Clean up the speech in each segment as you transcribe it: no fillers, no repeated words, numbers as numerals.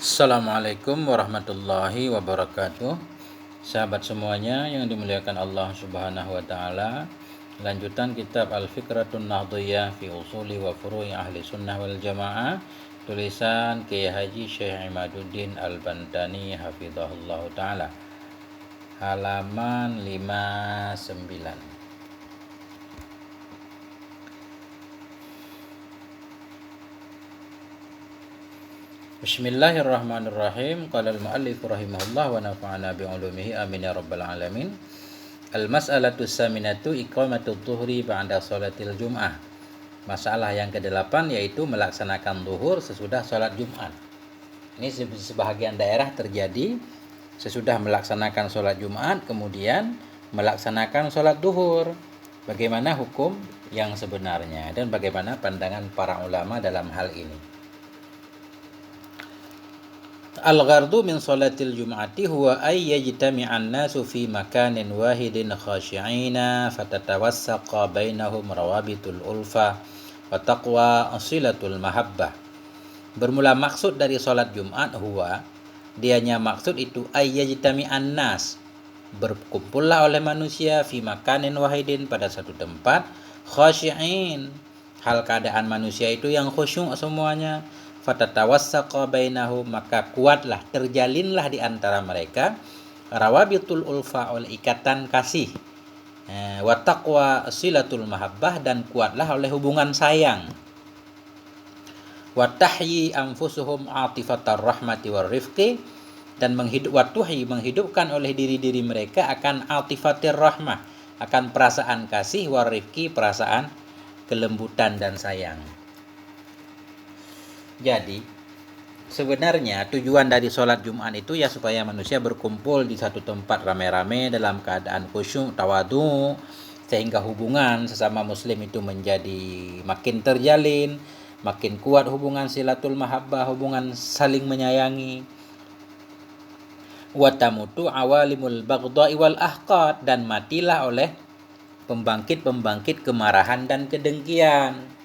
Assalamualaikum warahmatullahi wabarakatuh. Sahabat semuanya yang dimuliakan Allah Subhanahu wa taala. Lanjutan kitab Al-Fikratun Nahdhiyah fi Usuli wa Furu'i Ahli Sunnah wal Jamaah, tulisan Kiai Haji Syekh Imaduddin Al-Bantani hafizahullah taala. Halaman 59. Bismillahirrahmanirrahim. Qala al-muallif rahimahullah wa nafa'ana bi 'ulumihi amin ya rabbal alamin. Al-mas'alatu saminatu iqamatul dhuhri ba'da sholatil jum'ah. Masalah yang ke-8 yaitu melaksanakan zuhur sesudah sholat Jumat. Ini sebahagian daerah terjadi sesudah melaksanakan sholat Jumat kemudian melaksanakan sholat zuhur. Bagaimana hukum yang sebenarnya dan bagaimana pandangan para ulama dalam hal ini? Al-ghardu min salatil jum'ati huwa ay yajtami'an nasu fi makanin wahidin khashi'ina fatatawassaqa bainahum rawabitul ulfa wa taqwa asilatul mahabbah. Bermula maksud dari salat Jumat huwa, dianya maksud itu ay yajtami'an nas, berkumpullah oleh manusia fi makanin wahidin pada satu tempat khashi'in, hal keadaan manusia itu yang khusyuk semuanya. Fatatawassaqa bainahum, maka kuatlah, terjalinlah di antara mereka rawabitul ulfa, oleh ikatan kasih, wa taqwa silatul mahabbah, dan kuatlah oleh hubungan sayang, wa tahyi anfusuhum atifatar rahmati war rifqi, dan menghidupkan oleh diri-diri mereka akan atifatir rahmah, akan perasaan kasih, war rifqi, perasaan kelembutan dan sayang. Jadi sebenarnya tujuan dari sholat Jumat itu ya supaya manusia berkumpul di satu tempat rame-rame dalam keadaan khusyuk, tawadu, sehingga hubungan sesama muslim itu menjadi makin terjalin, makin kuat hubungan silatul mahabbah, hubungan saling menyayangi. Wa tamutu awalimul baghdha'i wal ahqad, dan matilah oleh pembangkit-pembangkit kemarahan dan kedengkian.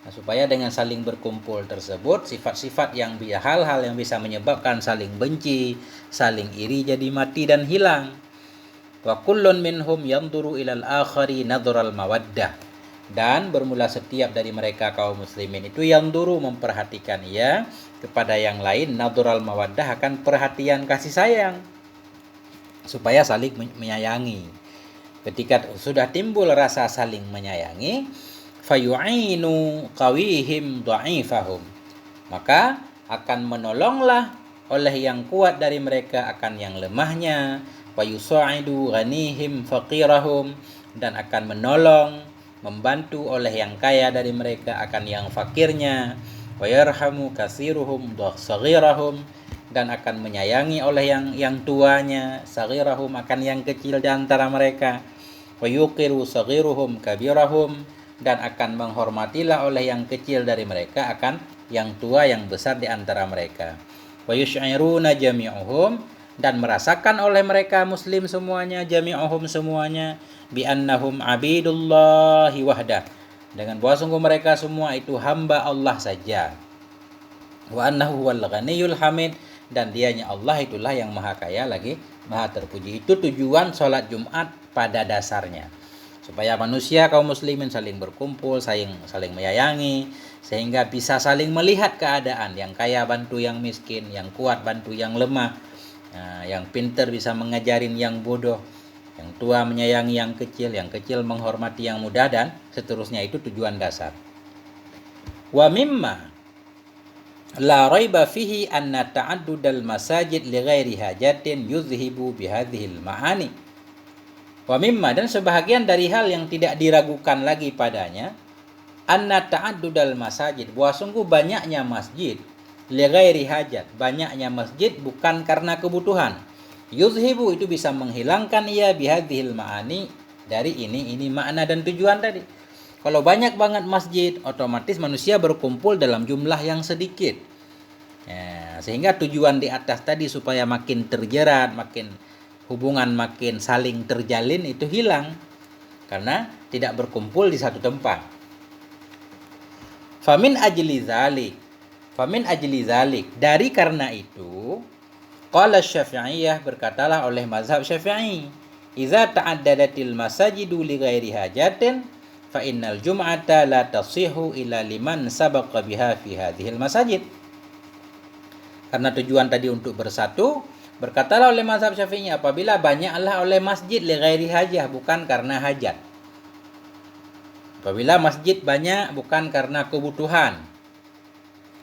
Nah, supaya dengan saling berkumpul tersebut sifat-sifat yang hal-hal yang bisa menyebabkan saling benci, saling iri jadi mati dan hilang. Wa kullun minhum yanzuru ilal akhari nadhral mawaddah, dan bermula setiap dari mereka kaum muslimin itu yanzuru, memperhatikan ia kepada yang lain, nadhral mawaddah, akan perhatian kasih sayang, supaya saling menyayangi. Ketika sudah timbul rasa saling menyayangi, fayu'inu qawihim dha'ifahum, maka akan menolonglah oleh yang kuat dari mereka akan yang lemahnya, wa yusa'idu ghanihim faqirahum, dan akan menolong, membantu oleh yang kaya dari mereka akan yang fakirnya, wa yarhamu katsiruhum saghirahum, dan akan menyayangi oleh yang tuanya, saghirahum, akan yang kecil di antara mereka, wa yuqiru saghiruhum kabirahum, dan akan menghormatilah oleh yang kecil dari mereka akan yang tua yang besar di antara mereka. Wa yusy'iruna jami'uhum, dan merasakan oleh mereka muslim semuanya, jami'uhum semuanya, bi annahum abidullahi wahdah, dengan bahwa sungguh mereka semua itu hamba Allah saja. Wa annahu wal ghaniyul hamid, dan dianya Allah itulah yang maha kaya lagi maha terpuji. Itu tujuan sholat Jumat pada dasarnya, supaya manusia kaum muslimin saling berkumpul, saling menyayangi, sehingga bisa saling melihat keadaan, yang kaya bantu yang miskin, yang kuat bantu yang lemah, yang pintar bisa mengajarin yang bodoh, yang tua menyayangi yang kecil menghormati yang muda, dan seterusnya. Itu tujuan dasar. Wa mimma la raiba fihi anna ta'addudal masajid li ghairi hajatin yuzhibu bihadhil ma'ani. Wa mimma, dan sebahagian dari hal yang tidak diragukan lagi padanya, anna ta'addudal masajid, bahwa sungguh banyaknya masjid, li ghairi hajat, banyaknya masjid bukan karena kebutuhan, yuzhibu, itu bisa menghilangkan ia bihadhil ma'ani, dari ini makna dan tujuan tadi. Kalau banyak banget masjid, otomatis manusia berkumpul dalam jumlah yang sedikit, sehingga tujuan di atas tadi supaya makin terjerat, hubungan makin saling terjalin itu hilang karena tidak berkumpul di satu tempat. Famin ajli dzalik, Famin ajli zalik, dari karena itu, qala Syafi'iyah, berkatalah oleh mazhab Syafi'i, idza ta'addadatil masajidu li ghairi hajatin fa innal jum'ata la tasihu illa liman sabaqa biha fi hadhil masajid. Karena tujuan tadi untuk bersatu, berkatalah oleh mazhab Syafi'i, apabila banyaklah oleh masjid li ghairi hajah, bukan karena hajat. Apabila masjid banyak bukan karena kebutuhan.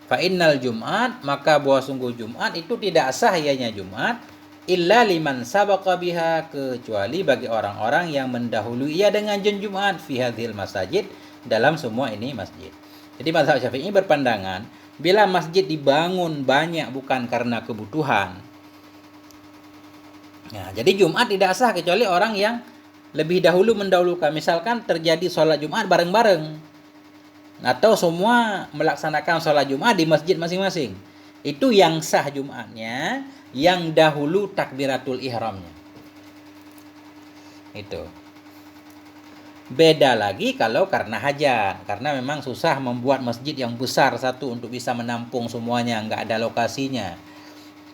Fa innal Jum'at, maka bahwa sungguh Jumat itu tidak sah ianya Jumat illa liman sabaqa biha, kecuali bagi orang-orang yang mendahului ia dengan Jumat fi hadhil masajid, dalam semua ini masjid. Jadi mazhab Syafi'i berpandangan bila masjid dibangun banyak bukan karena kebutuhan. Nah, jadi Jumat tidak sah kecuali orang yang lebih dahulu mendahulukan. Misalkan terjadi sholat Jumat bareng-bareng, atau semua melaksanakan sholat Jumat di masjid masing-masing. Itu yang sah Jumatnya, yang dahulu takbiratul ihramnya. Itu. Beda lagi kalau karena hajat, karena memang susah membuat masjid yang besar satu untuk bisa menampung semuanya, nggak ada lokasinya.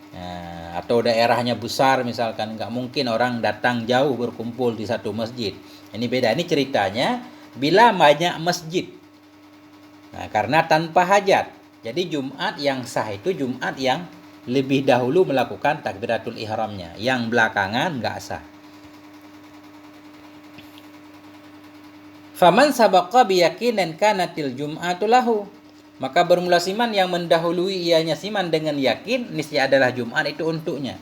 Nah, atau daerahnya besar misalkan, nggak mungkin orang datang jauh berkumpul di satu masjid. Ini beda, ini ceritanya bila banyak masjid. Nah, karena tanpa hajat. Jadi Jumat yang sah itu Jumat yang lebih dahulu melakukan takbiratul ihramnya, yang belakangan nggak sah. Faman sabaqa biyakinin kanatil jum'atu lahu, maka bermula siman yang mendahului ianya siman dengan yakin, niscaya adalah Jumat itu untuknya.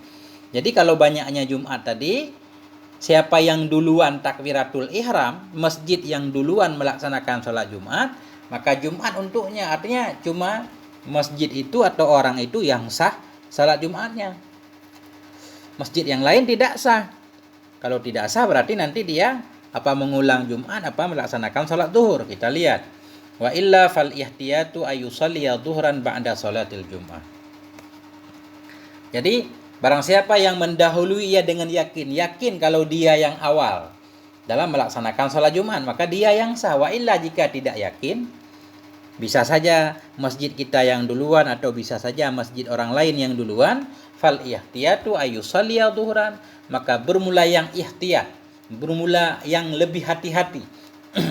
Jadi kalau banyaknya Jumat tadi, siapa yang duluan takbiratul ihram, masjid yang duluan melaksanakan sholat Jumat, maka Jumat untuknya. Artinya cuma masjid itu atau orang itu yang sah salat Jumatnya. Masjid yang lain tidak sah. Kalau tidak sah berarti nanti dia apa mengulang Jumat, apa melaksanakan salat zuhur. Kita lihat. Wa illa fal ihtiyatu ayusalliya zuhran ba'da salatil Jum'ah. Jadi barang siapa yang mendahului ia dengan yakin kalau dia yang awal dalam melaksanakan sholat Jumat, maka dia yang sah. Wa illa, jika tidak yakin, bisa saja masjid kita yang duluan atau bisa saja masjid orang lain yang duluan. Fal ihtiyatu ayusalliya dhuhran, maka bermula yang ihtiyat, bermula yang lebih hati-hati.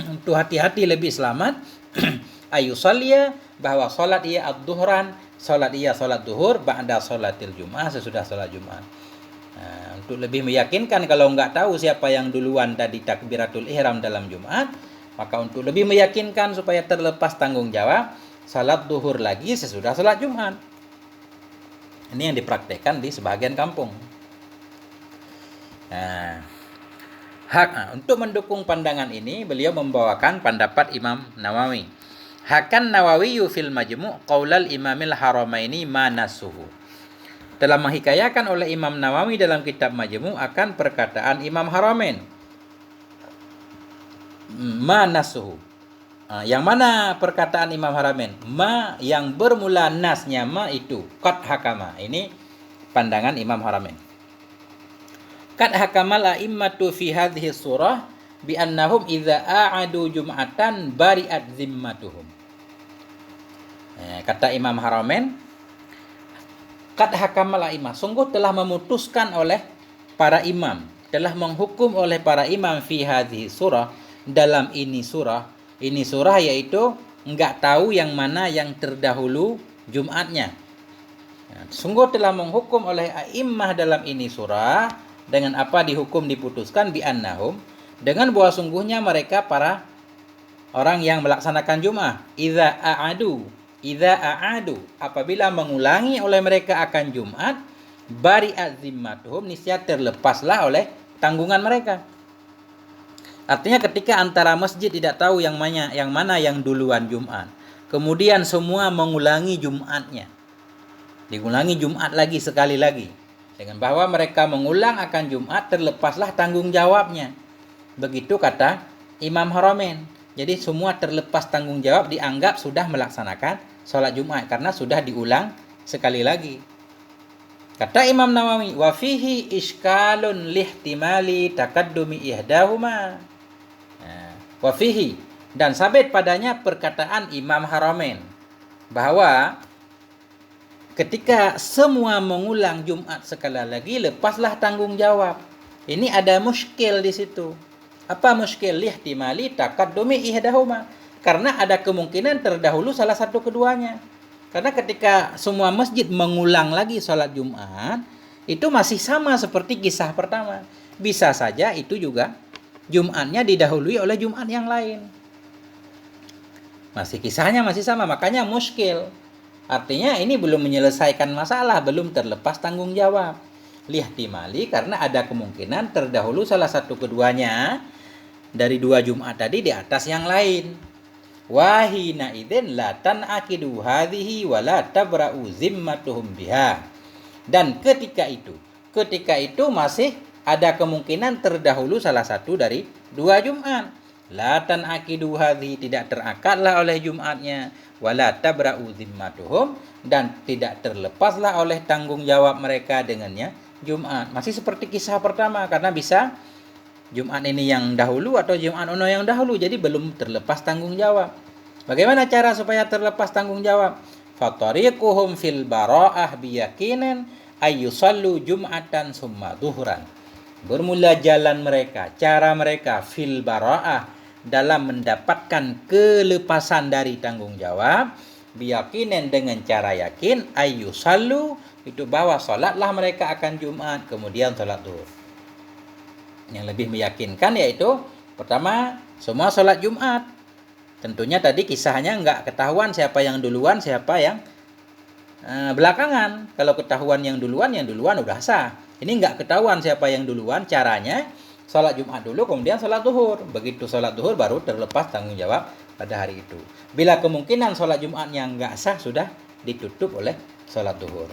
Untuk hati-hati lebih selamat, ayusalliya, bahwa sholat ia ad-dhuhran, sholat ia sholat duhur ba'da sholatil Jum'ah, sesudah sholat Jumat. Nah, untuk lebih meyakinkan, kalau nggak tahu siapa yang duluan tadi takbiratul ihram dalam Jumat, maka untuk lebih meyakinkan supaya terlepas tanggung jawab, salat duhur lagi sesudah salat Jumat. Ini yang dipraktekkan di sebagian kampung. Nah, untuk mendukung pandangan ini, beliau membawakan pendapat Imam Nawawi. Hakan Nawawi fil Majmu' qaulal Imamil Haramaini manasuhu. Telah menghikayakan oleh Imam Nawawi dalam kitab Majmu' akan perkataan Imam Haramain. Ma nasuhu. Yang mana perkataan Imam Haramain? Ma yang bermula nasnya ma itu qad hakama. Ini pandangan Imam Haramain. Qad hakamal a'immatu fi hadhihi surah bi annahum idza a'adu jum'atan bari'at zimmatuhum. Kata Imam Haramain, qad hakamal a'immah, sungguh telah memutuskan oleh para imam, telah menghukum oleh para imam fi hadhihi surah, dalam ini surah. Ini surah yaitu enggak tahu yang mana yang terdahulu Jumatnya. Sungguh telah menghukum oleh a'immah dalam ini surah, dengan apa dihukum diputuskan bi annahum, dengan bahwa sungguhnya mereka para orang yang melaksanakan Jumat, idza a'adu, apabila mengulangi oleh mereka akan Jumat, bari'at zimmatuhum, niscaya terlepaslah oleh tanggungan mereka. Artinya ketika antara masjid tidak tahu yang mana yang duluan Jumat, kemudian semua mengulangi Jumatnya, diulangi Jumat lagi sekali lagi, dengan bahwa mereka mengulang akan Jumat, terlepaslah tanggung jawabnya. Begitu kata Imam Haramain. Jadi semua terlepas tanggung jawab, dianggap sudah melaksanakan sholat Jumat karena sudah diulang sekali lagi. Kata Imam Nawawi, wa fihi iskalun lihtimali taqaddumi ihdahuma. Wa fihi, dan sabit padanya perkataan Imam Haramain bahwa Ketika semua mengulang Jumat sekali lagi, lepaslah tanggung jawab. Ini ada muskil di situ. Apa muskil? Lihtimali taqaddumi ihdahuma. Karena ada kemungkinan terdahulu salah satu keduanya. Karena ketika semua masjid mengulang lagi sholat Jumat, itu masih sama seperti kisah pertama. Bisa saja itu juga Jumatnya didahului oleh Jumat yang lain. Masih kisahnya masih sama, makanya muskil. Artinya ini belum menyelesaikan masalah, belum terlepas tanggung jawab. Lihtimali karena ada kemungkinan terdahulu salah satu keduanya dari dua Jumat tadi di atas yang lain. Wahina idzin la tan'aqidu hadhihi wa la tabra'u zimmatuhum biha. Dan ketika itu masih ada kemungkinan terdahulu salah satu dari dua Jumat. La tan'aqidu hadhihi, tidak terakatlah oleh Jumatnya, wala tabra'u zimmatuhum, dan tidak terlepaslah oleh tanggung jawab mereka dengannya Jumat. Masih seperti kisah pertama, karena bisa Jumat ini yang dahulu atau Jumat ono yang dahulu, jadi belum terlepas tanggung jawab. Bagaimana cara supaya terlepas tanggung jawab? Fatariquhum fil bara'ah biyakinin ayyusallu jum'atan summa duhran. Bermula jalan mereka, cara mereka fil bara'ah, dalam mendapatkan kelepasan dari tanggung jawab, biyakinin, dengan cara yakin, ayyusallu, itu bahwa salatlah mereka akan Jumat, kemudian salat duhur. Yang lebih meyakinkan yaitu pertama, semua salat Jumat. Tentunya tadi kisahnya enggak ketahuan siapa yang duluan, siapa yang belakangan. Kalau ketahuan yang duluan udah sah. Ini enggak ketahuan siapa yang duluan, caranya sholat Jumat dulu, kemudian sholat duhur. Begitu sholat duhur baru terlepas tanggung jawab pada hari itu. Bila kemungkinan sholat Jumatnya enggak sah, sudah ditutup oleh sholat duhur.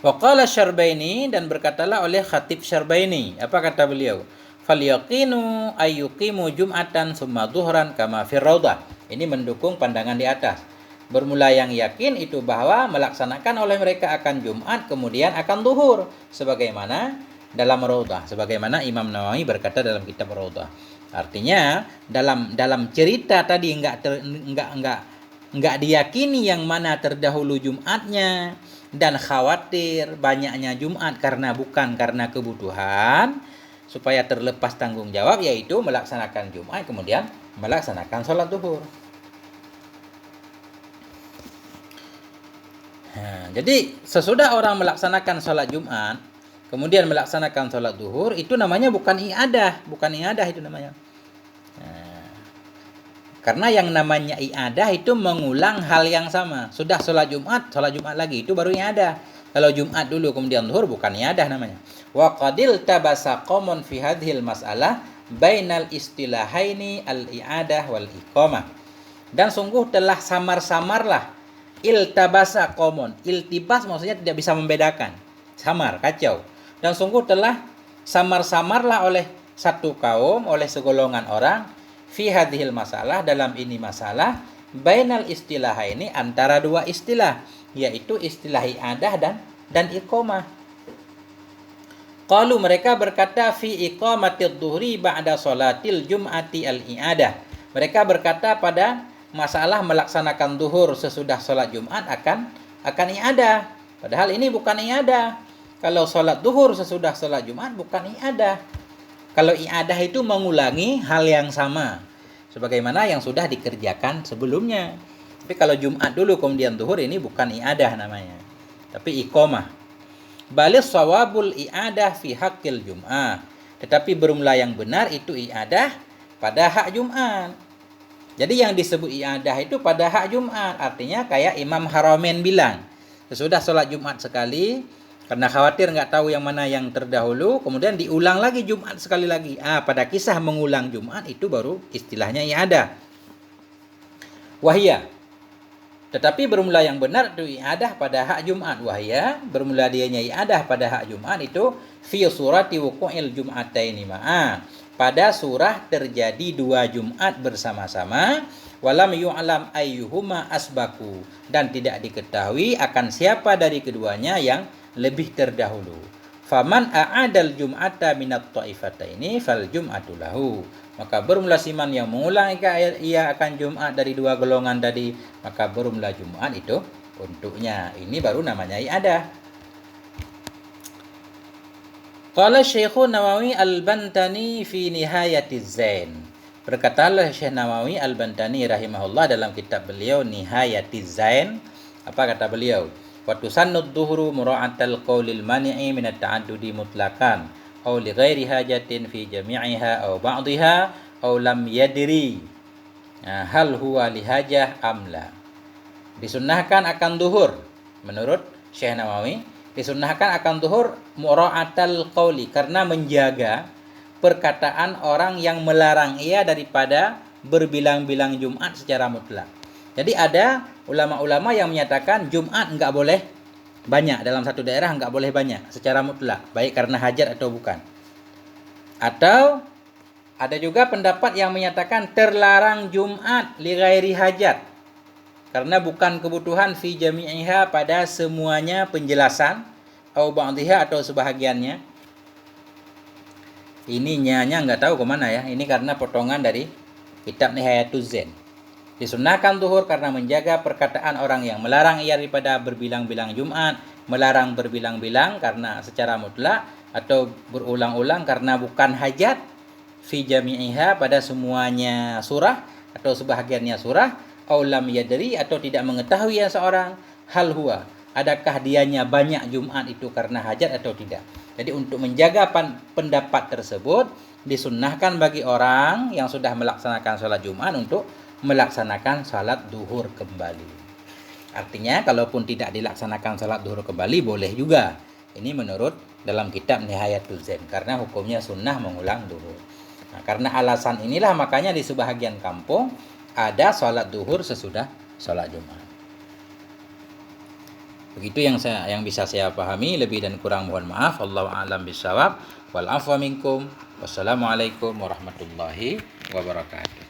Waqala Syarbaini, dan berkatalah oleh Khatib Syarbaini. Apa kata beliau? Falyaqinu ayyuqimu jum'atan summa duhran kama fir raudhah. Ini mendukung pandangan di atas. Bermula yang yakin itu bahwa melaksanakan oleh mereka akan Jumat, kemudian akan duhur, sebagaimana dalam Raudhah, sebagaimana Imam Nawawi berkata dalam kitab Raudhah. Artinya dalam cerita tadi enggak diyakini yang mana terdahulu Jumatnya, dan khawatir banyaknya Jumat bukan karena kebutuhan, supaya terlepas tanggung jawab, yaitu melaksanakan Jumat kemudian melaksanakan sholat duhur. Jadi sesudah orang melaksanakan sholat Jumat kemudian melaksanakan sholat duhur, itu namanya bukan iadah itu namanya. Karena yang namanya iadah itu mengulang hal yang sama. Sudah sholat Jumat lagi, itu baru iadah. Kalau Jumat dulu kemudian duhur, bukan iadah namanya. Wa qadil tabasa qamun fi hadhil mas'alah bainal istilahaini al-i'adah wal iqamah. Dan sungguh telah samar-samarlah iltabasa qamun. Iltibas maksudnya tidak bisa membedakan. Samar, kacau. Dan sungguh telah samar-samarlah oleh satu kaum, oleh segolongan orang, fi hadhil masalah, dalam ini masalah, bainal istilah ini, antara dua istilah, yaitu istilah i'adah dan iqamah. Qalu, mereka berkata, fi iqamatid dhuhri ba'da salatil jum'ati al-i'adah. Mereka berkata pada masalah melaksanakan duhur sesudah salat Jumat akan i'adah. Padahal ini bukan i'adah. Kalau salat duhur sesudah salat Jumat bukan i'adah. Kalau i'adah itu mengulangi hal yang sama, sebagaimana yang sudah dikerjakan sebelumnya. Tapi kalau Jumat dulu kemudian duhur, ini bukan i'adah namanya, tapi iqamah. Balis sawabul i'adah fi haqqil Jum'ah. Tetapi bermula yang benar itu i'adah pada hak Jumat. Jadi yang disebut i'adah itu pada hak Jumat. Artinya kayak Imam Haramain bilang, sesudah sholat Jumat sekali, karena khawatir nggak tahu yang mana yang terdahulu, kemudian diulang lagi Jumat sekali lagi. Pada kisah mengulang Jumat itu baru istilahnya i'adah. Wahia, tetapi bermula yang benar itu i'adah pada hak Jumat. Wahia, bermula dianya i'adah pada hak Jumat itu fi surati wuqu'il jum'ataini ma'a, pada surah terjadi dua Jumat bersama-sama, walam yu'lam ayyuhuma asbaku, dan tidak diketahui akan siapa dari keduanya yang lebih terdahulu. Faman a'adal jum'ata minat ta'ifataini fal jum'atu lahu. Maka bermula siman yang mengulang ia akan Jumat dari dua golongan tadi, maka bermula Jumat itu untuknya. Ini baru namanya i'adah. Qala Syekhun Nawawi Al-Bantani fi Nihayatiz Zain. Berkatalah Syekh Nawawi Al-Bantani rahimahullah dalam kitab beliau Nihayatiz Zain. Apa kata beliau? Wa tusannud dhuhru mura'atal qawlil mani'i min at-ta'addudi mutlaqan aw li ghairi hajatin fi jami'iha aw ba'dihha aw lam yadri hal huwa li hajah amla. Disunnahkan akan duhur menurut Syekh Nawawi, disunnahkan akan duhur mura'atal qawli, karena menjaga perkataan orang yang melarang ia daripada berbilang-bilang Jumat secara mutlak. Jadi ada ulama-ulama yang menyatakan Jumat enggak boleh banyak, dalam satu daerah enggak boleh banyak secara mutlak, baik karena hajat atau bukan. Atau ada juga pendapat yang menyatakan terlarang Jumat li ghairi hajat, karena bukan kebutuhan fi jami'iha pada semuanya penjelasan, au ba'dhiha atau sebahagiannya. Ini nyanya enggak tahu kemana ya, ini karena potongan dari kitab Nihayatuz Zain. Disunahkan zuhur karena menjaga perkataan orang yang melarang ia daripada berbilang-bilang Jumat, melarang berbilang-bilang karena secara mutlak, atau berulang-ulang karena bukan hajat, fi jami'iha pada semuanya surah atau sebahagiannya surah, au lam yadri atau tidak mengetahui yang seorang, hal huwa adakah dianya banyak Jumat itu karena hajat atau tidak. Jadi untuk menjaga pendapat tersebut disunnahkan bagi orang yang sudah melaksanakan sholat Jumat untuk melaksanakan salat duhur kembali. Artinya kalaupun tidak dilaksanakan salat duhur kembali boleh juga. Ini menurut dalam kitab Nihayatuz Zain, karena hukumnya sunnah mengulang duhur. Nah, karena alasan inilah makanya di sebahagian kampung ada salat duhur sesudah salat Jumat. Begitu yang bisa saya pahami, lebih dan kurang mohon maaf. Wallahu a'lam bishawab. Wal afwa minkum. Wassalamualaikum warahmatullahi wabarakatuh.